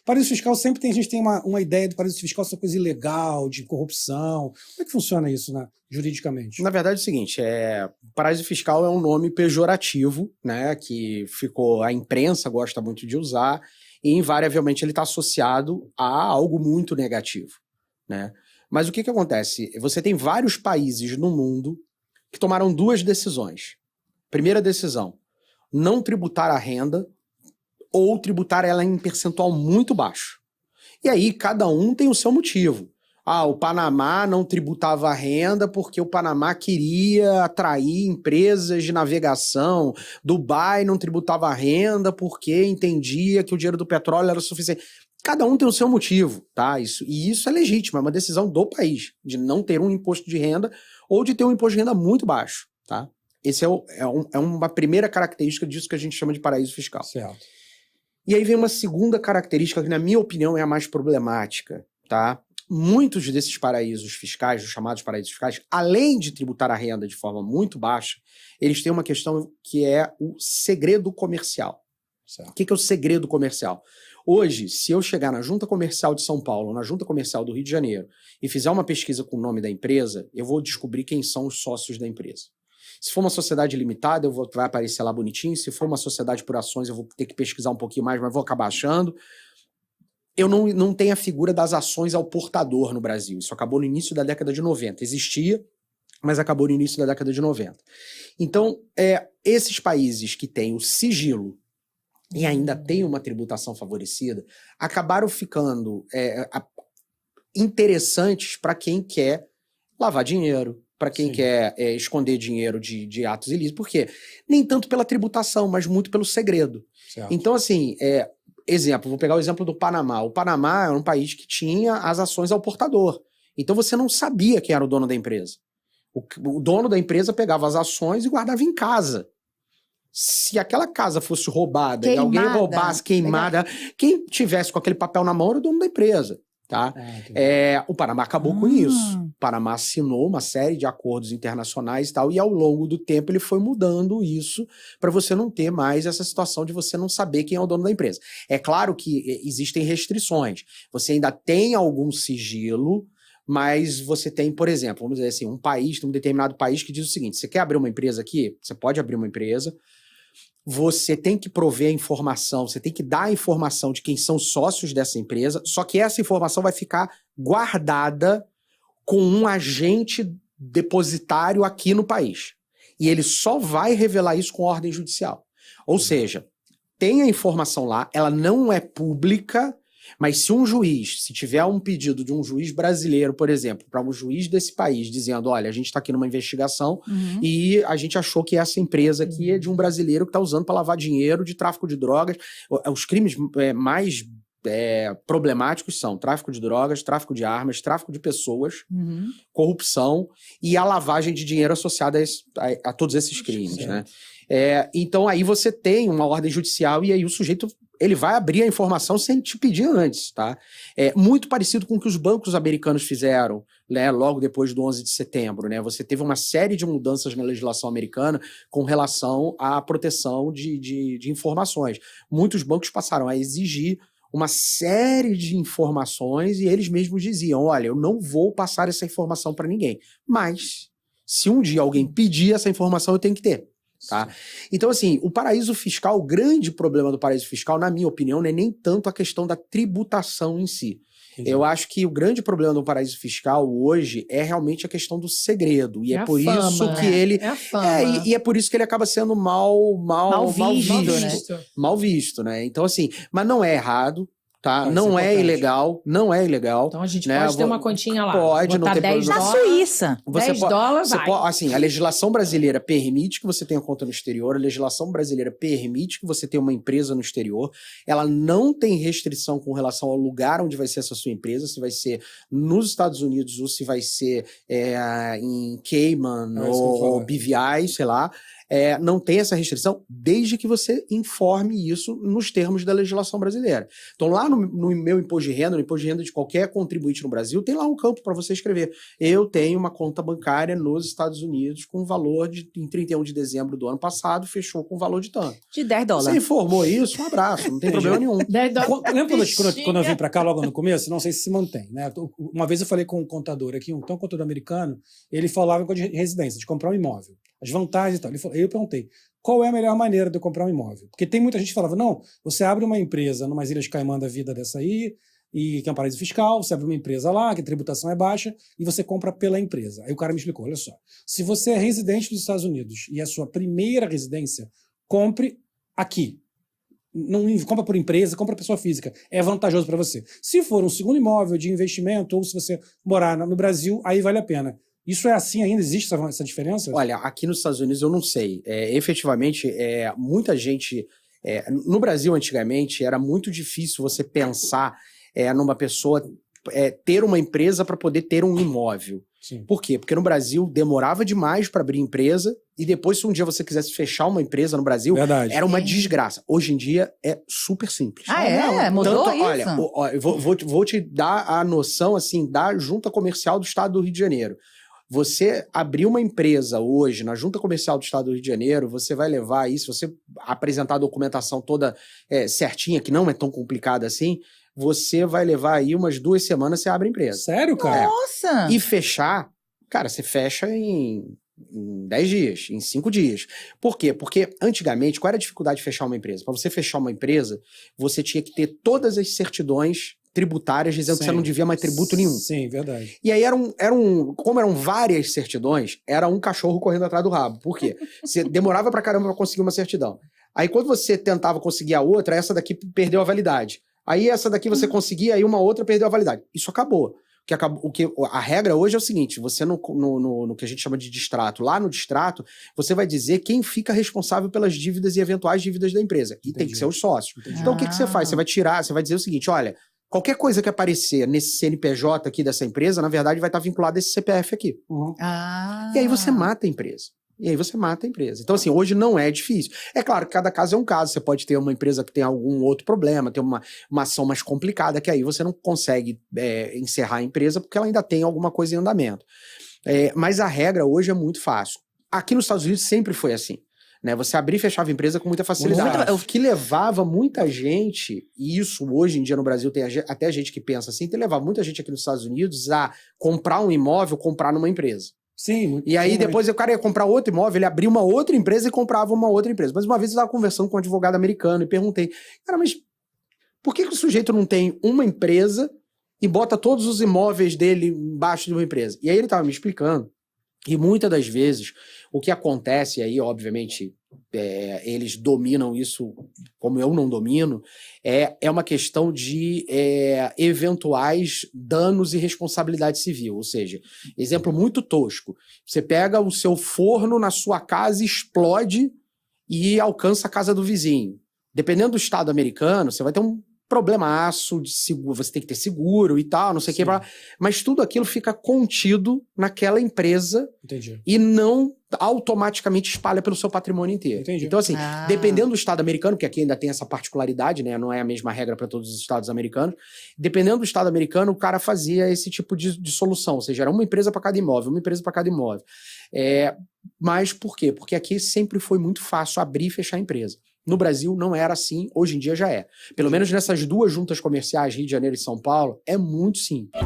Paraíso fiscal sempre a gente tem uma ideia do paraíso fiscal ser coisa ilegal, de corrupção. Como é que funciona isso, né, juridicamente? Na verdade é o seguinte, paraíso fiscal é um nome pejorativo, né, que a imprensa gosta muito de usar, e invariavelmente ele está associado a algo muito negativo, né? Mas o que acontece? Você tem vários países no mundo que tomaram duas decisões. Primeira decisão, não tributar a renda ou tributar ela em percentual muito baixo. E aí cada um tem o seu motivo. O Panamá não tributava a renda porque o Panamá queria atrair empresas de navegação. Dubai não tributava a renda porque entendia que o dinheiro do petróleo era suficiente. Cada um tem o seu motivo, tá? E isso é legítimo, é uma decisão do país, de não ter um imposto de renda ou de ter um imposto de renda muito baixo, tá? Esse é uma primeira característica disso que a gente chama de paraíso fiscal. Certo. E aí vem uma segunda característica que, na minha opinião, é a mais problemática, tá? Muitos desses paraísos fiscais, os chamados paraísos fiscais, além de tributar a renda de forma muito baixa, eles têm uma questão que é o segredo comercial. Certo. O que é o segredo comercial? Hoje, se eu chegar na Junta Comercial de São Paulo, ou na Junta Comercial do Rio de Janeiro, e fizer uma pesquisa com o nome da empresa, eu vou descobrir quem são os sócios da empresa. Se for uma sociedade limitada, vai aparecer lá bonitinho. Se for uma sociedade por ações, eu vou ter que pesquisar um pouquinho mais, mas vou acabar achando. Eu não tenho a figura das ações ao portador no Brasil. Isso acabou no início da década de 90. Existia, mas acabou no início da década de 90. Então, esses países que têm o sigilo e ainda têm uma tributação favorecida, acabaram ficando interessantes para quem quer lavar dinheiro, para quem quer esconder dinheiro de atos ilícitos. Por quê? Nem tanto pela tributação, mas muito pelo segredo. Certo. Então, assim, exemplo, vou pegar o exemplo do Panamá. O Panamá é um país que tinha as ações ao portador. Então você não sabia quem era o dono da empresa. O dono da empresa pegava as ações e guardava em casa. Se aquela casa fosse roubada e alguém roubasse, queimada, quem tivesse com aquele papel na mão era o dono da empresa. Tá? O Panamá acabou com isso. O Panamá assinou uma série de acordos internacionais e tal, e ao longo do tempo ele foi mudando isso para você não ter mais essa situação de você não saber quem é o dono da empresa. É claro que existem restrições. Você ainda tem algum sigilo, mas você tem, por exemplo, vamos dizer assim, um determinado país que diz o seguinte: você quer abrir uma empresa aqui? Você pode abrir uma empresa. Você tem que prover a informação, você tem que dar a informação de quem são sócios dessa empresa, só que essa informação vai ficar guardada com um agente depositário aqui no país. E ele só vai revelar isso com ordem judicial. Ou seja, tem a informação lá, ela não é pública, mas se tiver um pedido de um juiz brasileiro, por exemplo, para um juiz desse país, dizendo, olha, a gente está aqui numa investigação e a gente achou que essa empresa aqui é de um brasileiro que está usando para lavar dinheiro de tráfico de drogas. Os crimes mais problemáticos são tráfico de drogas, tráfico de armas, tráfico de pessoas, corrupção e a lavagem de dinheiro associada a todos esses crimes, né? Então aí você tem uma ordem judicial e aí o sujeito ele vai abrir a informação sem te pedir antes, tá? Muito parecido com o que os bancos americanos fizeram, né, logo depois do 11 de setembro, né? Você teve uma série de mudanças na legislação americana com relação à proteção de informações. Muitos bancos passaram a exigir uma série de informações e eles mesmos diziam, olha, eu não vou passar essa informação para ninguém, mas se um dia alguém pedir essa informação, eu tenho que ter. Tá? Então, assim, o paraíso fiscal, o grande problema do paraíso fiscal, na minha opinião, não é nem tanto a questão da tributação em si. Eu acho que o grande problema do paraíso fiscal hoje é realmente a questão do segredo. E é por isso que ele. E é por isso que ele acaba sendo mal visto. Mal visto, né? Então, assim, mas não é errado. Tá? Não é ilegal, não é ilegal. Então a gente pode ter uma continha lá. Pode, não tem $10 problema. Na Suíça. $10 assim, a legislação brasileira permite que você tenha conta no exterior, a legislação brasileira permite que você tenha uma empresa no exterior. Ela não tem restrição com relação ao lugar onde vai ser essa sua empresa, se vai ser nos Estados Unidos ou se vai ser em Cayman ou BVI, sei lá. não tem essa restrição, desde que você informe isso nos termos da legislação brasileira. Então, lá no meu imposto de renda, no imposto de renda de qualquer contribuinte no Brasil, tem lá um campo para você escrever. Eu tenho uma conta bancária nos Estados Unidos com valor em 31 de dezembro do ano passado, fechou com valor de tanto. De $10. Você informou isso, um abraço, não tem problema nenhum. Lembra quando eu vim para cá logo no começo? Não sei se mantém, né? Uma vez eu falei com um contador aqui, um contador americano, ele falava de residência, de comprar um imóvel, as vantagens e tal. Eu perguntei, qual é a melhor maneira de eu comprar um imóvel? Porque tem muita gente que falava, não, você abre uma empresa numas Ilhas Caimã da vida dessa aí, e que é um paraíso fiscal, você abre uma empresa lá, que a tributação é baixa, e você compra pela empresa. Aí o cara me explicou, olha só, se você é residente dos Estados Unidos e é a sua primeira residência, compre aqui. Não compra por empresa, compra pessoa física. É vantajoso para você. Se for um segundo imóvel de investimento, ou se você morar no Brasil, aí vale a pena. Isso é assim ainda? Existe essa diferença? Olha, aqui nos Estados Unidos eu não sei. Efetivamente, muita gente... no Brasil, antigamente, era muito difícil você pensar numa pessoa ter uma empresa para poder ter um imóvel. Sim. Por quê? Porque no Brasil demorava demais para abrir empresa e depois, se um dia você quisesse fechar uma empresa no Brasil, era uma desgraça. Hoje em dia é super simples. Mudou isso? Olha, vou te dar a noção assim, da Junta Comercial do Estado do Rio de Janeiro. Você abrir uma empresa hoje na Junta Comercial do Estado do Rio de Janeiro, você vai levar isso, você apresentar a documentação toda certinha, que não é tão complicada assim, você vai levar aí umas 2 semanas, você abre a empresa. Sério, cara? Nossa! E fechar, cara, você fecha em 10 dias, em 5 dias. Por quê? Porque antigamente, qual era a dificuldade de fechar uma empresa? Para você fechar uma empresa, você tinha que ter todas as certidões tributárias dizendo que você não devia mais tributo nenhum. Sim, verdade. E aí como eram várias certidões, era um cachorro correndo atrás do rabo. Por quê? Você demorava pra caramba pra conseguir uma certidão. Aí quando você tentava conseguir a outra, essa daqui perdeu a validade. Aí essa daqui você conseguia, aí uma outra perdeu a validade. Isso acabou. A regra hoje é o seguinte, você no que a gente chama de distrato, lá no distrato, você vai dizer quem fica responsável pelas dívidas e eventuais dívidas da empresa. E tem que ser os sócios. Entendi. Então o que você faz? Você vai tirar, você vai dizer o seguinte, olha, qualquer coisa que aparecer nesse CNPJ aqui dessa empresa, na verdade vai estar vinculado a esse CPF aqui. Uhum. E aí você mata a empresa. Então, assim, hoje não é difícil. É claro que cada caso é um caso. Você pode ter uma empresa que tem algum outro problema, ter uma ação mais complicada, que aí você não consegue encerrar a empresa porque ela ainda tem alguma coisa em andamento. Mas a regra hoje é muito fácil. Aqui nos Estados Unidos sempre foi assim. Né? Você abrir e fechava a empresa com muita facilidade. O que levava muita gente, e isso hoje em dia no Brasil tem até gente que pensa assim, levava muita gente aqui nos Estados Unidos a comprar um imóvel, comprar numa empresa. Sim, muito. E aí depois o cara ia comprar outro imóvel, ele abria uma outra empresa e comprava uma outra empresa. Mas uma vez eu estava conversando com um advogado americano e perguntei, cara, mas por que o sujeito não tem uma empresa e bota todos os imóveis dele embaixo de uma empresa? E aí ele estava me explicando que muitas das vezes o que acontece aí, obviamente, eles dominam isso como eu não domino, é uma questão de eventuais danos e responsabilidade civil. Ou seja, exemplo muito tosco, você pega o seu forno na sua casa, explode e alcança a casa do vizinho. Dependendo do estado americano, você vai ter um problemaço de seguro, você tem que ter seguro e tal, não sei o que, mas tudo aquilo fica contido naquela empresa. Entendi. E não automaticamente espalha pelo seu patrimônio inteiro. Entendi. Então, assim, dependendo do estado americano, porque aqui ainda tem essa particularidade, né? Não é a mesma regra para todos os estados americanos. Dependendo do estado americano, o cara fazia esse tipo de solução, ou seja, era uma empresa para cada imóvel, uma empresa para cada imóvel. Mas por quê? Porque aqui sempre foi muito fácil abrir e fechar a empresa. No Brasil não era assim, hoje em dia já é. Pelo menos nessas 2 juntas comerciais, Rio de Janeiro e São Paulo, é muito simples.